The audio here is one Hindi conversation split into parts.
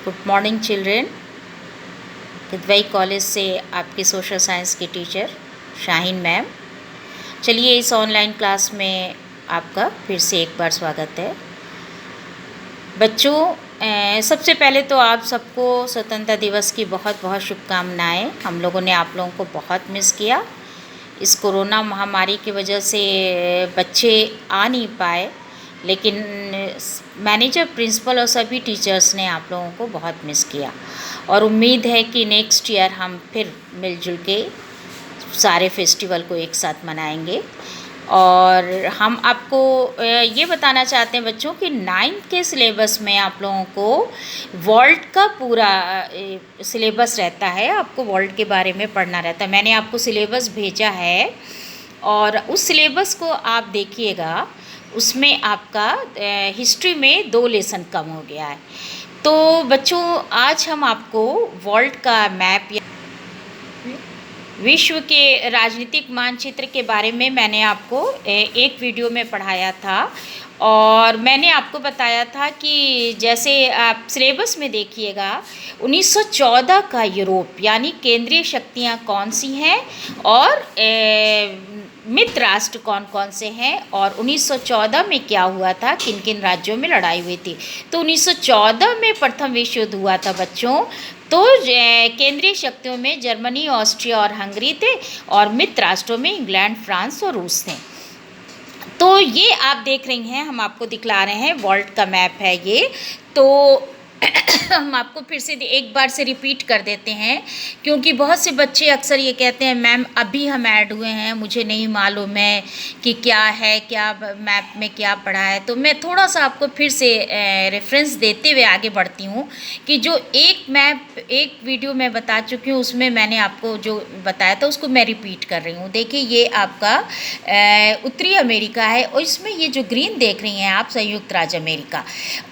Good morning children. Kidwai college से आपकी सोशल साइंस की टीचर शाहीन मैम। चलिए इस ऑनलाइन क्लास में आपका फिर से एक बार स्वागत है। बच्चों, सबसे पहले तो आप सबको स्वतंत्रता दिवस की बहुत बहुत शुभकामनाएं। हम लोगों ने आप लोगों को बहुत मिस किया। इस कोरोना महामारी की वजह से बच्चे आ नहीं पाए, लेकिन मैनेजर, प्रिंसिपल और सभी टीचर्स ने आप लोगों को बहुत मिस किया और उम्मीद है कि नेक्स्ट ईयर हम फिर मिलजुल के सारे फेस्टिवल को एक साथ मनाएंगे। और हम आपको ये बताना चाहते हैं बच्चों कि 9th के सिलेबस में आप लोगों को वर्ल्ड का पूरा सिलेबस रहता है। आपको वर्ल्ड के बारे में पढ़ना रहता है। मैंने आपको सिलेबस भेजा है और उस सिलेबस को आप देखिएगा। उसमें आपका हिस्ट्री में 2 लेसन कम हो गया है। तो बच्चों, आज हम आपको वर्ल्ड का मैप या विश्व के राजनीतिक मानचित्र के बारे में मैंने आपको एक वीडियो में पढ़ाया था और मैंने आपको बताया था कि जैसे आप सिलेबस में देखिएगा 1914 का यूरोप यानी केंद्रीय शक्तियाँ कौन सी हैं और मित्र राष्ट्र कौन कौन से हैं और 1914 में क्या हुआ था, किन किन राज्यों में लड़ाई हुई थी। तो 1914 में प्रथम विश्व युद्ध हुआ था बच्चों। तो केंद्रीय शक्तियों में जर्मनी, ऑस्ट्रिया और हंगरी थे और मित्र राष्ट्रों में इंग्लैंड, फ्रांस और रूस थे। तो ये आप देख रही हैं, हम आपको दिखला रहे हैं, वर्ल्ड का मैप है ये। तो हम आपको फिर से एक बार से रिपीट कर देते हैं, क्योंकि बहुत से बच्चे अक्सर ये कहते हैं मैम अभी हम ऐड हुए हैं, मुझे नहीं मालूम है कि क्या है, क्या मैप में क्या पढ़ा है। तो मैं थोड़ा सा आपको फिर से रेफरेंस देते हुए आगे बढ़ती हूँ कि जो एक मैप एक वीडियो में बता चुकी हूँ उसमें मैंने आपको जो बताया था उसको मैं रिपीट कर रही हूँ। देखिए ये आपका उत्तरी अमेरिका है और इसमें ये जो ग्रीन देख रही हैं आप, संयुक्त राज्य अमेरिका,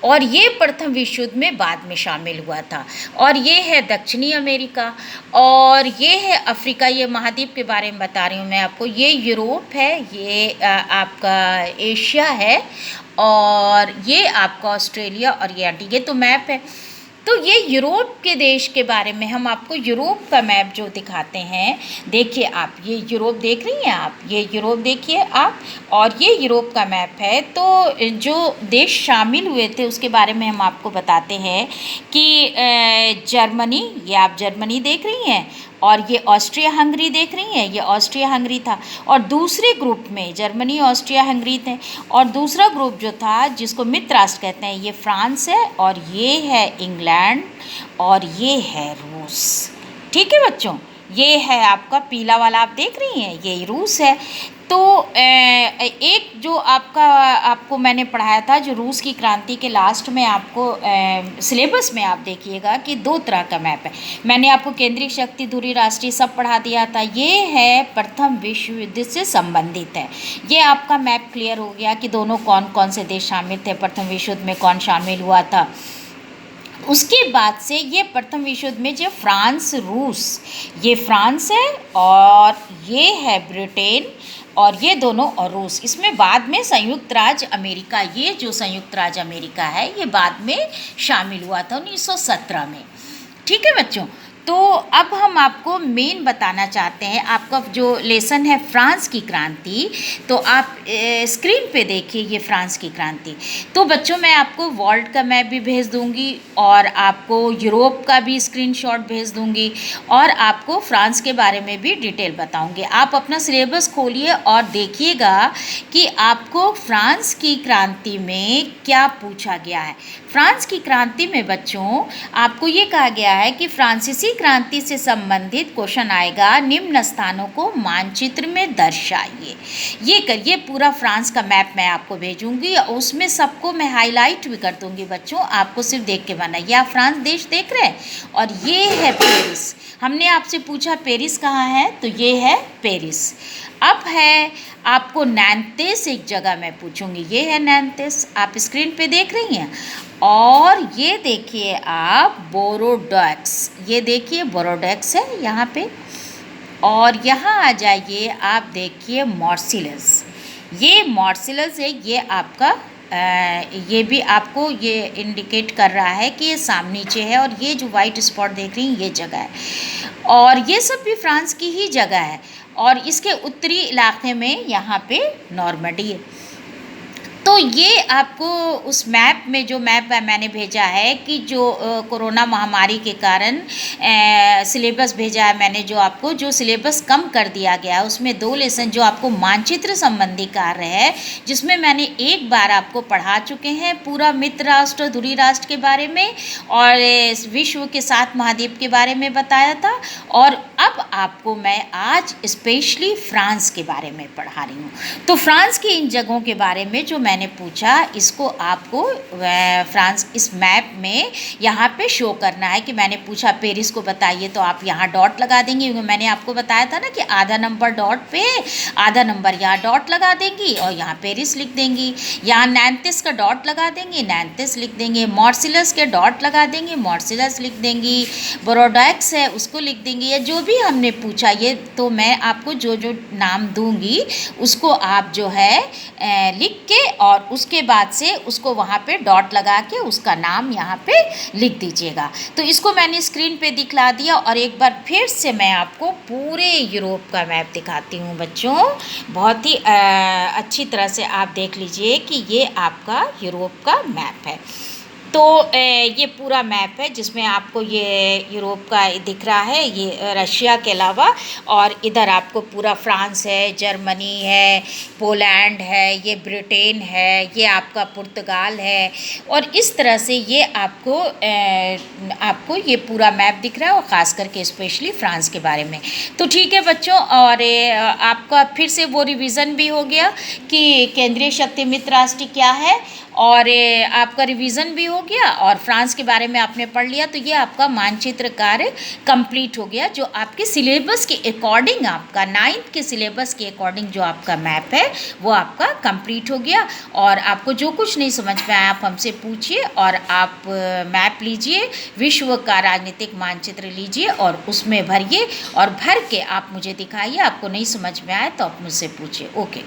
और ये प्रथम विश्व युद्ध में बाद में शामिल हुआ था। और ये है दक्षिणी अमेरिका और ये है अफ्रीका। ये महाद्वीप के बारे में बता रही हूँ मैं आपको। ये यूरोप है, ये आपका एशिया है और ये आपका ऑस्ट्रेलिया और ये तो मैप है। तो ये यूरोप के देश के बारे में हम आपको यूरोप का मैप जो दिखाते हैं। देखिए आप, ये यूरोप देख रही हैं आप, ये यूरोप देखिए आप, और ये यूरोप का मैप है। तो जो देश शामिल हुए थे उसके बारे में हम आपको बताते हैं कि जर्मनी, ये आप जर्मनी देख रही हैं, और ये ऑस्ट्रिया हंगरी देख रही हैं, ये ऑस्ट्रिया हंगरी था। और दूसरे ग्रुप में जर्मनी, ऑस्ट्रिया हंगरी थे और दूसरा ग्रुप जो था जिसको मित्र राष्ट्र कहते हैं, ये फ्रांस है और ये है इंग्लैंड और ये है रूस। ठीक है बच्चों, ये है आपका पीला वाला आप देख रही हैं, ये रूस है। तो एक जो आपको मैंने पढ़ाया था जो रूस की क्रांति के लास्ट में आपको सिलेबस में आप देखिएगा कि 2 तरह का मैप है। मैंने आपको केंद्रीय शक्ति, धुरी, राष्ट्रीय सब पढ़ा दिया था। ये है प्रथम विश्व युद्ध से संबंधित है। ये आपका मैप क्लियर हो गया कि दोनों कौन कौन से देश शामिल थे, प्रथम विश्व युद्ध में कौन शामिल हुआ था। उसके बाद से ये प्रथम विश्व युद्ध में जो फ्रांस, रूस, ये फ्रांस है और ये है ब्रिटेन और ये दोनों और रूस। इसमें बाद में संयुक्त राज्य अमेरिका, ये जो संयुक्त राज्य अमेरिका है ये बाद में शामिल हुआ था 1917 में। ठीक है बच्चों, तो अब हम आपको मेन बताना चाहते हैं। आपका जो लेसन है फ्रांस की क्रांति, तो आप स्क्रीन पे देखिए ये फ्रांस की क्रांति। तो बच्चों मैं आपको वर्ल्ड का मैप भी भेज दूंगी और आपको यूरोप का भी स्क्रीनशॉट भेज दूंगी और आपको फ्रांस के बारे में भी डिटेल बताऊंगी। आप अपना सिलेबस खोलिए और देखिएगा कि आपको फ्रांस की क्रांति में क्या पूछा गया है। फ्रांस की क्रांति में बच्चों आपको ये कहा गया है कि फ्रांसीसी क्रांति से संबंधित क्वेश्चन आएगा, निम्न स्थानों को मानचित्र में दर्शाइए। ये करिए, पूरा फ्रांस का मैप मैं आपको भेजूंगी और उसमें सबको मैं हाईलाइट भी कर दूंगी बच्चों, आपको सिर्फ देख के बनाइए। आप फ्रांस देश देख रहे हैं और ये है पेरिस। हमने आपसे पूछा पेरिस कहाँ है, तो ये है पेरिस। अब है आपको नैंतेस, एक जगह मैं पूछूंगी, ये है नैंतेस, आप स्क्रीन पे देख रही हैं। और ये देखिए आप बोरोडेक्स, ये देखिए बोरोडेक्स है यहाँ पे। और यहाँ आ जाइए, आप देखिए मार्सिलस, ये मार्सिलस है, ये आपका ये भी आपको ये इंडिकेट कर रहा है कि ये नीचे है, और ये जो वाइट स्पॉट देख रही हैं ये जगह है, और ये सब भी फ्रांस की ही जगह है। और इसके उत्तरी इलाके में यहाँ पे नॉर्मंडी है। तो ये आपको उस मैप में, जो मैप मैंने भेजा है कि जो कोरोना महामारी के कारण सिलेबस भेजा है मैंने, जो आपको जो सिलेबस कम कर दिया गया है, उसमें 2 लेसन जो आपको मानचित्र संबंधी कार्य है, जिसमें मैंने एक बार आपको पढ़ा चुके हैं पूरा मित्र राष्ट्र, धुरी राष्ट्र के बारे में, और विश्व के 7 महाद्वीप के बारे में बताया था। और अब आपको मैं आज स्पेशली फ्रांस के बारे में पढ़ा रही हूँ। तो फ्रांस की इन जगहों के बारे में जो मैंने पूछा, इसको आपको फ्रांस इस मैप में यहाँ पे शो करना है। कि मैंने पूछा पेरिस को बताइए, तो आप यहाँ डॉट लगा देंगी, क्योंकि मैंने आपको बताया था ना कि आधा नंबर डॉट पे, आधा नंबर यहाँ डॉट लगा देंगी और यहाँ पेरिस लिख देंगी। यहाँ नैंतिस का डॉट लगा देंगी, नैंतिस लिख देंगे। मॉर्सिलस के डॉट लगा देंगी, मॉर्सिलस लिख देंगी। बोरोडेक्स है उसको लिख देंगी। या जो भी हमने पूछा, ये तो मैं आपको जो जो नाम दूंगी उसको आप जो है लिख के, और उसके बाद से उसको वहाँ पे डॉट लगा के उसका नाम यहाँ पे लिख दीजिएगा। तो इसको मैंने स्क्रीन पे दिखला दिया, और एक बार फिर से मैं आपको पूरे यूरोप का मैप दिखाती हूँ बच्चों। बहुत ही अच्छी तरह से आप देख लीजिए कि ये आपका यूरोप का मैप है। तो ये पूरा मैप है जिसमें आपको ये यूरोप का दिख रहा है, ये रशिया के अलावा, और इधर आपको पूरा फ्रांस है, जर्मनी है, पोलैंड है, ये ब्रिटेन है, ये आपका पुर्तगाल है, और इस तरह से ये आपको ये पूरा मैप दिख रहा है, और ख़ास करके स्पेशली फ्रांस के बारे में। तो ठीक है बच्चों, और आपका फिर से वो रिवीज़न भी हो गया कि केंद्रीय शक्ति मित्र राष्ट्र क्या है, और आपका रिवीज़न भी हो गया, और फ्रांस के बारे में आपने पढ़ लिया। तो ये आपका मानचित्र कार्य कंप्लीट हो गया, जो आपके सिलेबस के अकॉर्डिंग, आपका 9th के सिलेबस के अकॉर्डिंग जो आपका मैप है वो आपका कंप्लीट हो गया। और आपको जो कुछ नहीं समझ में आया आप हमसे पूछिए, और आप मैप लीजिए, विश्व का राजनीतिक मानचित्र लीजिए और उसमें भरिए, और भर के आप मुझे दिखाइए। आपको नहीं समझ में आए तो आप मुझसे पूछिए। ओके।